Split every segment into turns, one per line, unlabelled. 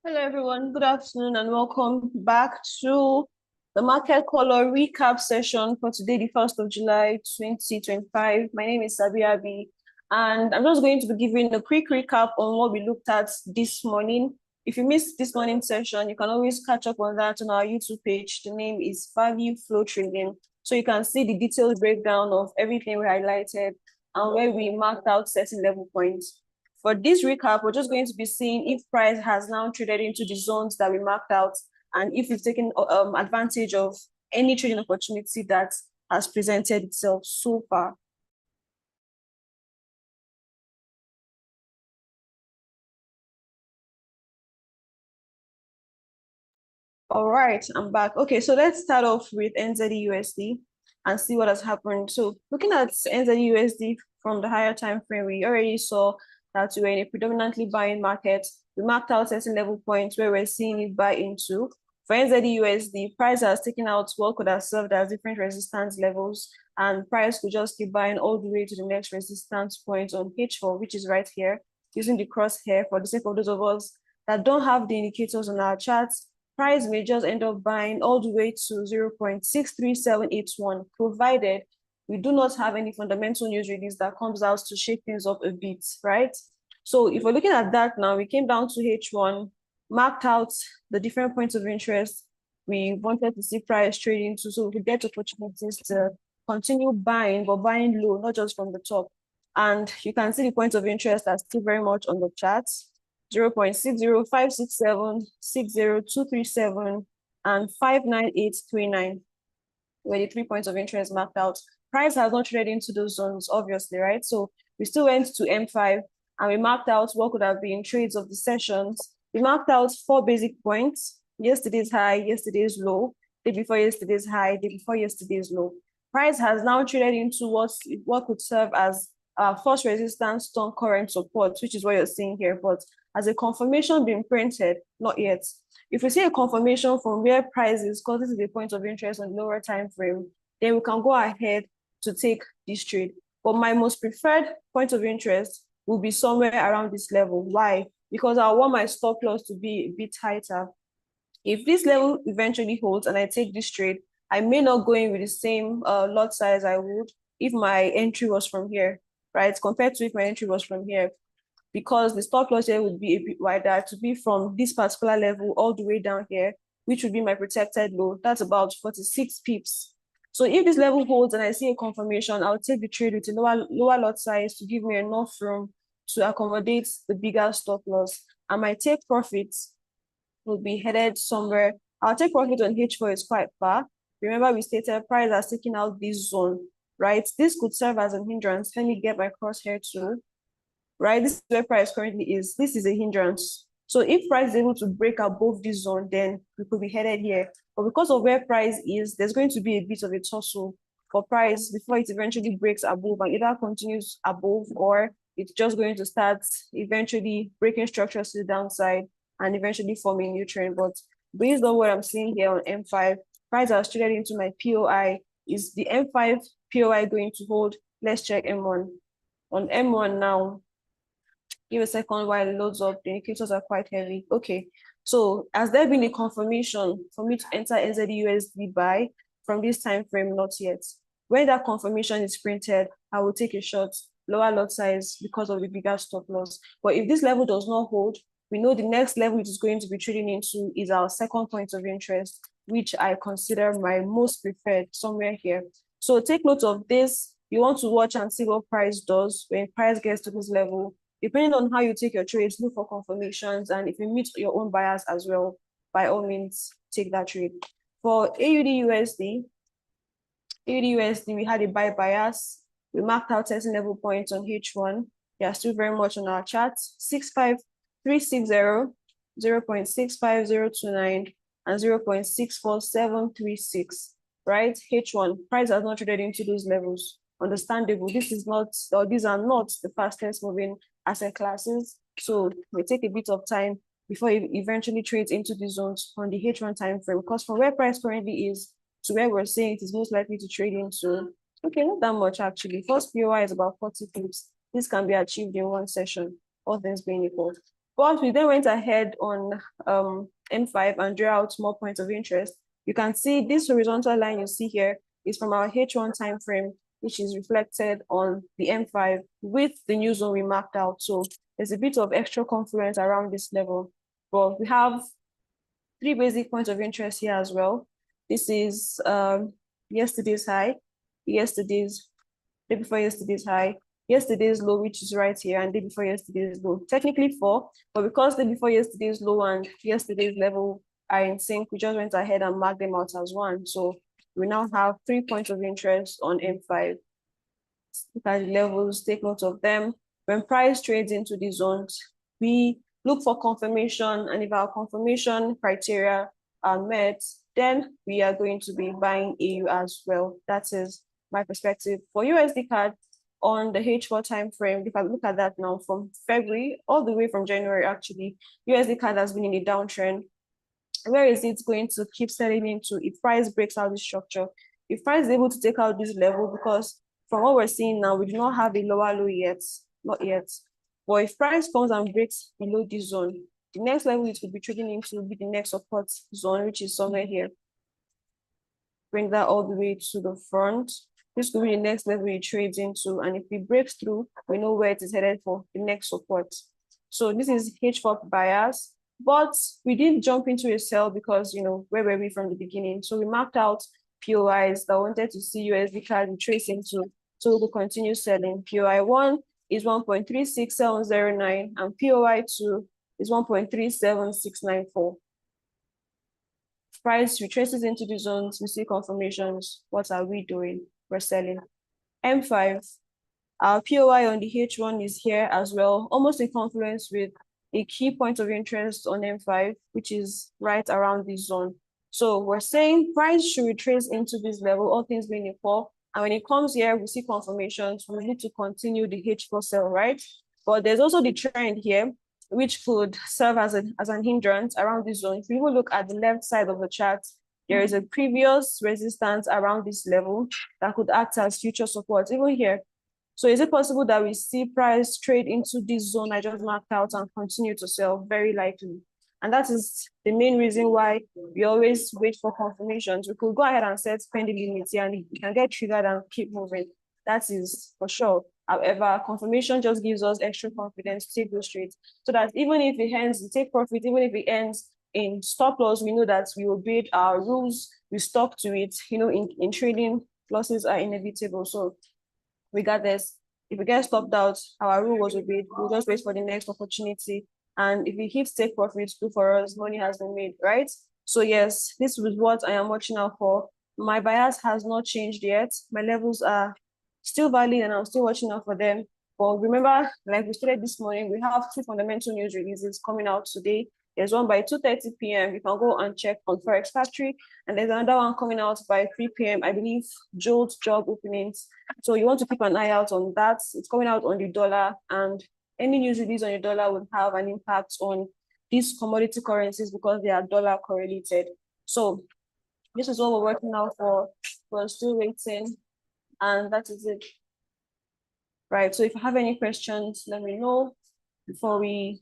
Hello everyone, good afternoon and welcome back to the Market Color Recap session for today, the 1st of July 2025. My name is Sabiabi and I'm just going to be giving a quick recap on what we looked at this morning. If you missed this morning's session, you can always catch up on that on our YouTube page. The name is Value Flow Trading. So you can see the detailed breakdown of everything we highlighted and where we marked out certain level points. For this recap, we're just going to be seeing if price has now traded into the zones that we marked out and if we've taken advantage of any trading opportunity that has presented itself so far. All right, I'm back. Okay, so let's start off with NZD USD and see what has happened. So looking at NZD USD from the higher time frame, we already saw that we were in a predominantly buying market. We marked out certain level points where we're seeing it buy into. For NZD USD, price has taken out what could have served as different resistance levels, and price could just keep buying all the way to the next resistance point on H4, which is right here, using the crosshair for the sake of those of us that don't have the indicators on our charts. Price may just end up buying all the way to 0.63781, provided we do not have any fundamental news release that comes out to shake things up a bit, right? So if we're looking at that now, we came down to H1, marked out the different points of interest we wanted to see price trading to, so we could get opportunities to continue buying, but buying low, not just from the top. And you can see the points of interest are still very much on the charts. 0.60567, 60237, and 59839 were the 3 points of interest marked out. Price has not traded into those zones, obviously, right? So we still went to M5 and we marked out what could have been trades of the sessions. We marked out 4 basic points: yesterday's high, yesterday's low, day before yesterday's high, day before yesterday's low. Price has now traded into what could serve as false resistance, turn current support, which is what you're seeing here. But has a confirmation been printed? Not yet. If we see a confirmation from where price is, because this is the point of interest on the lower time frame, then we can go ahead to take this trade. But my most preferred point of interest will be somewhere around this level. Why? Because I want my stop loss to be a bit tighter. If this level eventually holds and I take this trade, I may not go in with the same lot size I would if my entry was from here, right? Compared to if my entry was from here, because the stop loss here would be a bit wider, to be from this particular level all the way down here, which would be my protected low. That's about 46 pips. So if this level holds and I see a confirmation, I'll take the trade with a lower lot size to give me enough room to accommodate the bigger stop loss. And my take profits will be headed somewhere. Our take profit on H4 is quite far. Remember, we stated price has taken out this zone, right? This could serve as a hindrance. Let me get my crosshair too. Right, this is where price currently is. This is a hindrance. So if price is able to break above this zone, then we could be headed here. But because of where price is, there's going to be a bit of a tussle for price before it eventually breaks above and either continues above, or it's just going to start eventually breaking structures to the downside and eventually forming a new trend. But based on what I'm seeing here on M5, price has traded into my POI. Is the M5 POI going to hold? Let's check M1. On M1 now, give a second while it loads up. The indicators are quite heavy. Okay, so has there been a confirmation for me to enter NZD USD buy from this time frame? Not yet. When that confirmation is printed, I will take a short, lower lot size because of the bigger stop loss. But if this level does not hold, we know the next level it is going to be trading into is our second point of interest, which I consider my most preferred, somewhere here. So take note of this. You want to watch and see what price does when price gets to this level. Depending on how you take your trades, look for confirmations, and if you meet your own bias as well, by all means, take that trade. For AUD USD, we had a buy bias. We marked out certain level points on H1. They are still very much on our charts. 65360, 0.65029, and 0.64736, right? H1, price has not traded into those levels. Understandable. This is not, or these are not the fastest moving asset classes. So it may take a bit of time before it eventually trades into the zones on the H1 time frame. Because from where price currently is to where we're saying it is most likely to trade into, okay, not that much actually. First POI is about 40 pips. This can be achieved in one session, all things being equal. But we then went ahead on M5 and drew out more points of interest. You can see this horizontal line you see here is from our H1 time frame, which is reflected on the M5 with the new zone we marked out. So there's a bit of extra confluence around this level. But we have 3 basic points of interest here as well. This is yesterday's high, day before yesterday's high, yesterday's low, which is right here, and day before yesterday's low. Technically 4, but because day before yesterday's low and yesterday's level are in sync, we just went ahead and marked them out as 1. So we now have 3 points of interest on M5. Look at the levels, take note of them. When price trades into the zones, we look for confirmation, and if our confirmation criteria are met, then we are going to be buying AU as well. That is my perspective. For USD CAD on the H4 time frame, if I look at that now from February all the way from January, actually, USD CAD has been in a downtrend. Where is it going to keep selling into if price breaks out this structure? If price is able to take out this level, because from what we're seeing now, we do not have a lower low yet, not yet. But if price comes and breaks below this zone, the next level it could be trading into will be the next support zone, which is somewhere here. Bring that all the way to the front. This could be the next level it trades into, and if it breaks through, we know where it is headed for the next support. So this is H4 bias, but we didn't jump into a sell because, where were we from the beginning? So we marked out POIs that wanted to see USD CAD retrace into, so we will continue selling. POI 1 is 1.36709, and POI 2 is 1.37694. Price retraces into the zones, we see confirmations. What are we doing? We're selling. M5, our POI on the H1 is here as well, almost in confluence with a key point of interest on M5, which is right around this zone. So we're saying price should retrace into this level, all things being equal. And when it comes here, we see confirmations. We need to continue the H4 sell, right? But there's also the trend here, which could serve as an hindrance around this zone. If you even look at the left side of the chart, there is a previous resistance around this level that could act as future support, even here. So is it possible that we see price trade into this zone I just marked out and continue to sell? Very likely. And that is the main reason why we always wait for confirmations. We could go ahead and set pending limits here, and we can get triggered and keep moving. That is for sure. However, confirmation just gives us extra confidence to take those trades, so that even if it ends, we take profit, even if it ends in stop loss, we know that we obeyed our rules, we stuck to it. In trading, losses are inevitable. So regardless, if we get stopped out, our rule was obeyed. We'll just wait for the next opportunity. And if it hits take profits, good for us, money has been made, right? So yes, this is what I am watching out for. My bias has not changed yet. My levels are still valid and I'm still watching out for them. But remember, like we stated this morning, we have 2 fundamental news releases coming out today. There's one by 2:30 p.m. You can go and check on Forex Factory. And there's another one coming out by 3 p.m. I believe, Jolt job openings. So you want to keep an eye out on that. It's coming out on the dollar, and any news release on the dollar will have an impact on these commodity currencies because they are dollar correlated. So this is what we're working out for. We're still waiting, and that is it. Right, so if you have any questions, let me know before we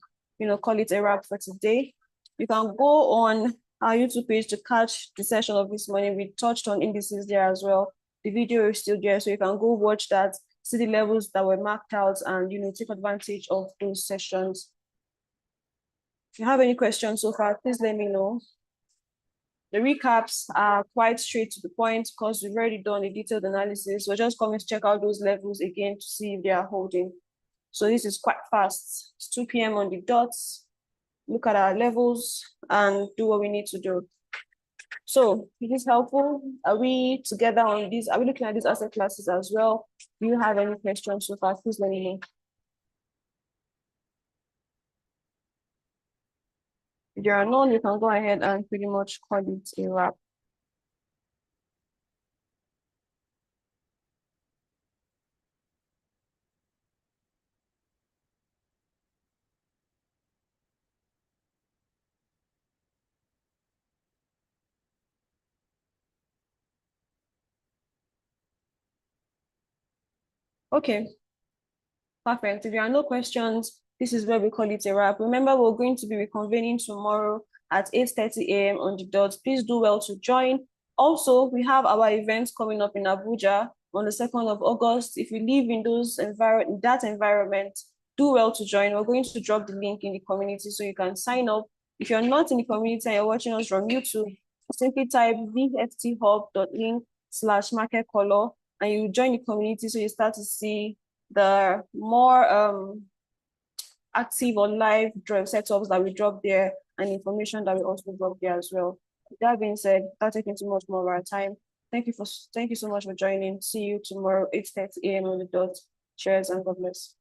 call it a wrap for today. You can go on our YouTube page to catch the session of this morning. We touched on indices there as well. The video is still there, so you can go watch that, see the levels that were marked out, and take advantage of those sessions. If you have any questions so far, please let me know. The recaps are quite straight to the point because we've already done a detailed analysis. We're just coming to check out those levels again to see if they are holding. So this is quite fast. It's 2 p.m. on the dots. Look at our levels and do what we need to do. So is this helpful? Are we together on these? Are we looking at these asset classes as well? Do you have any questions so far? Please let me know. If there are none, you can go ahead and pretty much call it a wrap. Okay, perfect. If there are no questions, this is where we call it a wrap. Remember, we're going to be reconvening tomorrow at 8:30 a.m. on the dot. Please do well to join. Also, we have our events coming up in Abuja on the 2nd of August. If you live in that environment, do well to join. We're going to drop the link in the community so you can sign up. If you're not in the community and you're watching us from YouTube, simply type vfthub.link/market color and you join the community so you start to see the more active or live setups that we drop there and information that we also drop there as well. With that being said, not taking too much more of our time. Thank you so much for joining. See you tomorrow, 8:30 a.m. on the dot. Cheers and God bless.